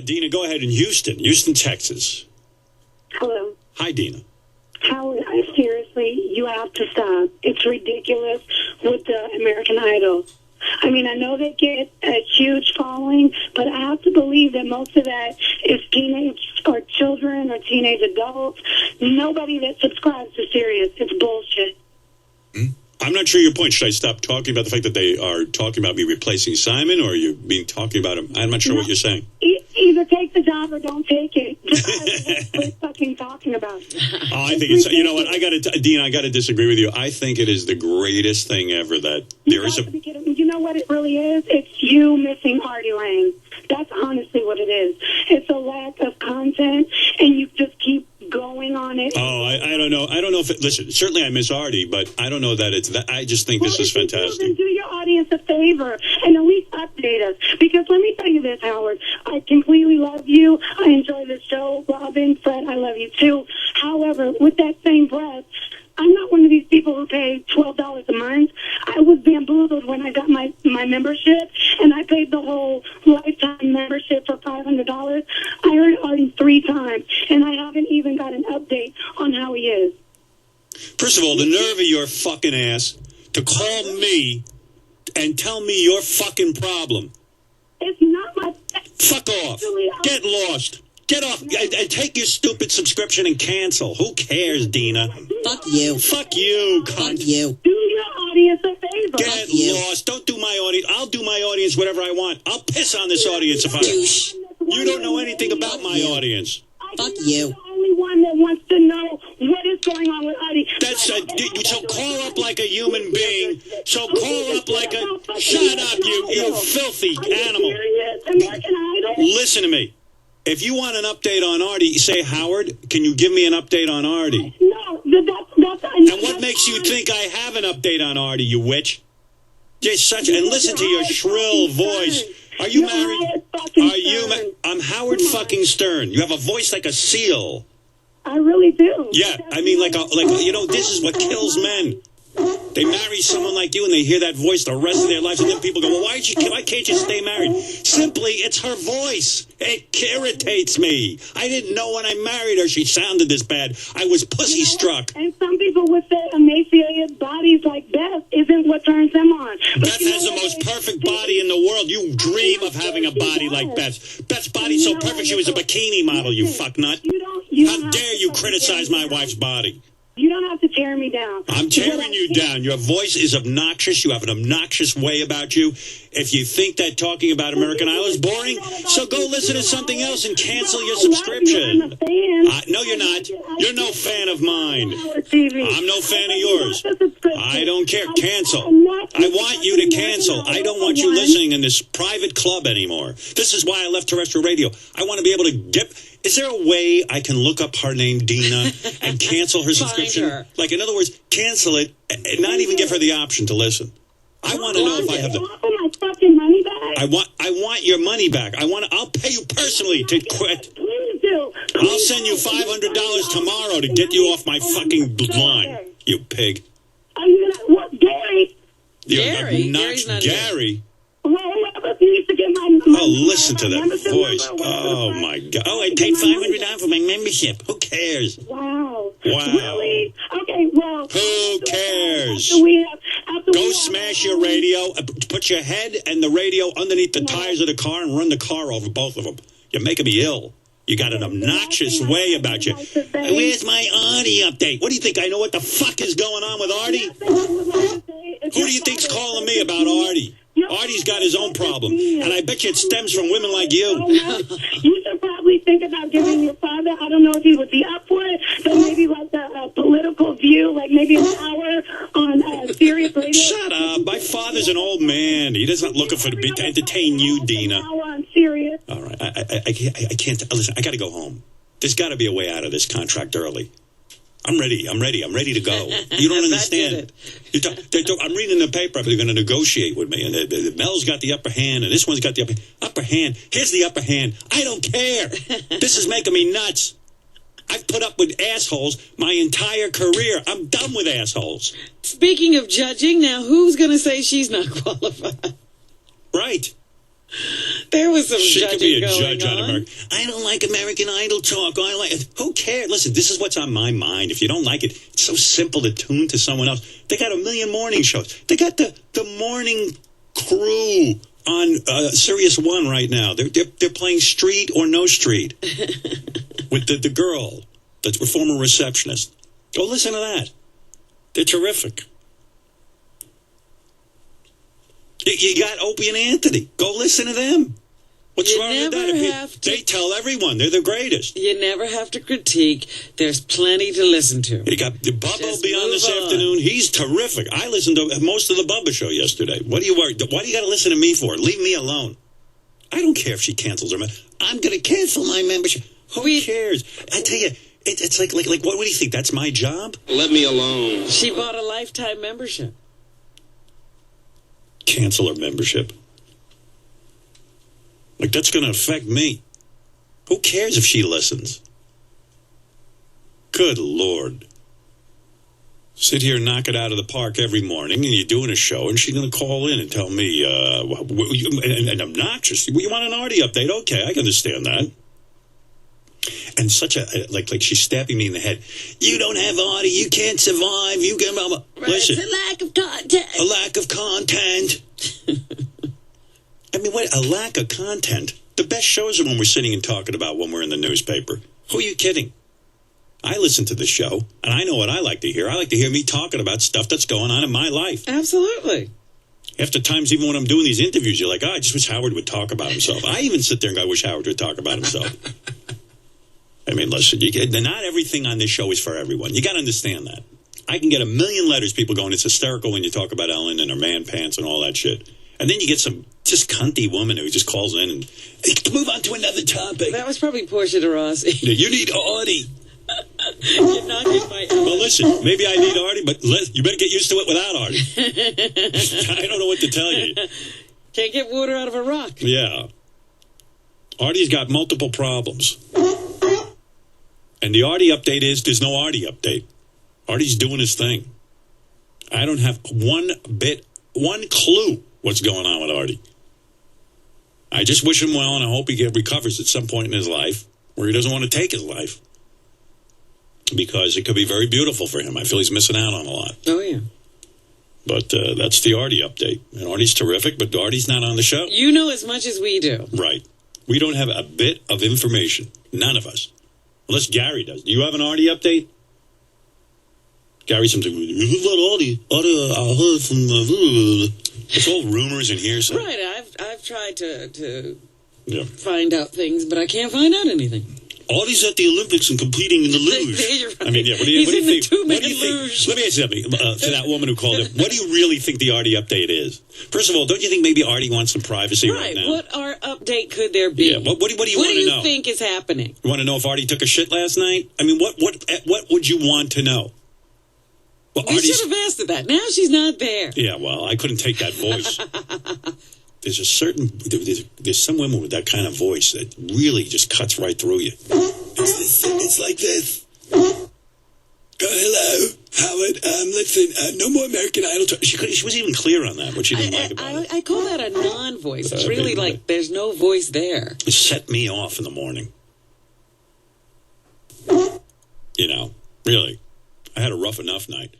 Dina, go ahead in Houston, Texas. Hello. Hi, Dina. Howard, seriously, you have to stop. It's ridiculous with the American Idol. I mean, I know they get a huge following, but I have to believe that most of that is teenage or children or teenage adults. Nobody that subscribes to Sirius. It's bullshit. I'm not sure your point. Should I stop talking about the fact that they are talking about me replacing Simon, or are you being talking about him? I'm not sure what you're saying. Either take the job or don't take it. What are fucking talking about? Oh, I think it's, you know what, Dina, I got to disagree with you. I think it is the greatest thing ever that there is a... You know what it really is? It's you missing Artie Lang. That's honestly what it is. It's a lack of content, and you just keep going on it. Oh, I don't know. I don't know if listen, certainly I miss Artie, but I don't know that it's that. I just think this is fantastic. Then do your audience a favor and at least update us. Because let me tell you this, Howard. I completely love you. I enjoy the show. Robin, Fred, I love you too. However, with that same breath, I'm not one of these people who pay $12 a month. I was bamboozled when I got my membership, and I paid the whole lifetime membership for $500. I heard Artie 3 times, and I haven't even got an update on how he is. First of all, the nerve of your fucking ass to call me and tell me your fucking problem. It's not my... Fuck off. Get lost. Get off. Take your stupid subscription and cancel. Who cares, Dina? Fuck you. Fuck you, cunt. Fuck you. Do your audience a favor. Get lost. Don't do my audience. I'll do my audience whatever I want. I'll piss on this audience if I... Douche. You don't know anything about my audience. Fuck you. The only one that wants to know what is going on with Artie. So call up like a human being. So call up like a... Shut up, you filthy animal. American Idol. Listen to me. If you want an update on Artie, say, Howard, can you give me an update on Artie? No, that's... And what makes you think I have an update on Artie, you witch? Just such... And listen to your shrill voice. Are you married? Are you... I'm Howard fucking Stern. You have a voice like a seal. I really do. Yeah, I mean, you know, this is what kills men. They marry someone like you and they hear that voice the rest of their lives, and then people go, well, why can't you stay married? Simply, it's her voice. It irritates me. I didn't know when I married her she sounded this bad. I was pussy struck. And some people would say emaciated bodies like Beth isn't what turns them on. Beth has the most perfect body in the world. You dream of having a body like Beth's. Beth's body's so perfect she was a bikini model, you fucknut. How dare you criticize my wife's body? You don't have to tear me down. I'm tearing you down. Your voice is obnoxious. You have an obnoxious way about you. If you think that talking about American Idol is boring, so go listen to something else and cancel your subscription. No, you're not. You're no fan of mine. I'm no fan of yours. I don't care. Cancel. I want you to cancel. I don't want you listening in this private club anymore. This is why I left terrestrial radio. I want to be able to get... Is there a way I can look up her name, Dina, and cancel her subscription? Her. Like, in other words, cancel it and not even give her the option to listen. I want to know if I have the... my fucking money back? I want your money back. I'll pay you personally to quit. Please do. I'll send you $500 tomorrow to get you off my fucking line, you pig. Are you gonna... What, Gary? Gary? Not Gary. Well, whoever needs to get my... Oh, listen to that voice. Oh, my God. Oh, I paid $500 for my membership. Who cares? Wow. Wow. Really? Okay, well... Who cares? Go smash your radio, put your head and the radio underneath the tires of the car and run the car over both of them. You're making me ill. You got an obnoxious way about you. Where's my Artie update? What do you think? I know what the fuck is going on with Artie? Who do you think's calling me about Artie? Artie's got his own problem, and I bet you it stems from women like you. You should probably think about giving your father, I don't know if he would be up for it, but maybe like a political view, like maybe an hour on Sirius Radio. Shut up. My father's an old man. He doesn't looking for to entertain you, Dina. An hour on Sirius. All right. I can't. Listen, I got to go home. There's got to be a way out of this contract early. I'm ready to go. You don't understand. I'm reading the paper. They're going to negotiate with me. And Mel's got the upper hand, and this one's got the upper hand. Here's the upper hand. I don't care. This is making me nuts. I've put up with assholes my entire career. I'm done with assholes. Speaking of judging, now who's going to say she's not qualified? Right. There was some She could be a judging judge going on American. I don't like American Idol talk. I like it. Who cares? Listen, this is what's on my mind. If you don't like it, it's so simple to tune to someone else. They got a million morning shows. They got the morning crew on Sirius One right now. They're playing Street or No Street with the girl that's a former receptionist. Go listen to that. They're terrific. You got Opie and Anthony. Go listen to them. What's wrong with that? They tell everyone they're the greatest. You never have to critique. There's plenty to listen to. You got Bubba will be on this afternoon. He's terrific. I listened to most of the Bubba show yesterday. What are you worried? Why do you got to listen to me for? Leave me alone. I don't care if she cancels her. I'm going to cancel my membership. Who cares? I tell you, it's like what do you think? That's my job? Let me alone. She bought a lifetime membership. Cancel her membership. Like, that's going to affect me. Who cares if she listens? Good Lord. Sit here and knock it out of the park every morning, and you're doing a show, and she's going to call in and tell me, and obnoxious. You want an Artie update? Okay, I can understand that. And such a, like she's stabbing me in the head. You don't have Artie, you can't survive, you can, listen. It's a lack of content. A lack of content. I mean, what, a lack of content? The best shows are when we're sitting and talking about when we're in the newspaper. Who are you kidding? I listen to the show, and I know what I like to hear. I like to hear me talking about stuff that's going on in my life. Absolutely. After times, even when I'm doing these interviews, you're like, I just wish Howard would talk about himself. I even sit there and go, I wish Howard would talk about himself. I mean, listen, not everything on this show is for everyone. You got to understand that. I can get a million letters, people going, it's hysterical when you talk about Ellen and her man pants and all that shit. And then you get some just cunty woman who just calls in and move on to another topic. That was probably Portia de Rossi. You need Artie. You're knocking my Ellen. Well, listen, maybe I need Artie, but you better get used to it without Artie. I don't know what to tell you. Can't get water out of a rock. Yeah. Artie's got multiple problems. And the Artie update is there's no Artie update. Artie's doing his thing. I don't have one clue what's going on with Artie. I just wish him well, and I hope he recovers at some point in his life where he doesn't want to take his life. Because it could be very beautiful for him. I feel he's missing out on a lot. Oh, yeah. But that's the Artie update. And Artie's terrific, but Artie's not on the show. You know as much as we do. Right. We don't have a bit of information. None of us. Unless Gary does. Do you have an Artie update? Gary something. Artie, I heard from it's all rumors and hearsay. Right. I've tried to find out things, but I can't find out anything. Artie's at the Olympics and competing in the luge. Right. I mean, yeah. What do you think? What do you think? Let me ask you something to that woman who called in. What do you really think the Artie update is? First of all, don't you think maybe Artie wants some privacy right now? What update could there be? Yeah. What do you want to know? What do you think is happening? You want to know if Artie took a shit last night? I mean, what would you want to know? Well, we should have asked her that. Now she's not there. Yeah. Well, I couldn't take that voice. There's a certain, there's some women with that kind of voice that really just cuts right through you. It's like this. Hello, Howard. Listen, no more American Idol talk. She wasn't even clear on that, what she didn't like about it. I call that a non-voice. It's really like there's no voice there. It set me off in the morning. You know, really. I had a rough enough night.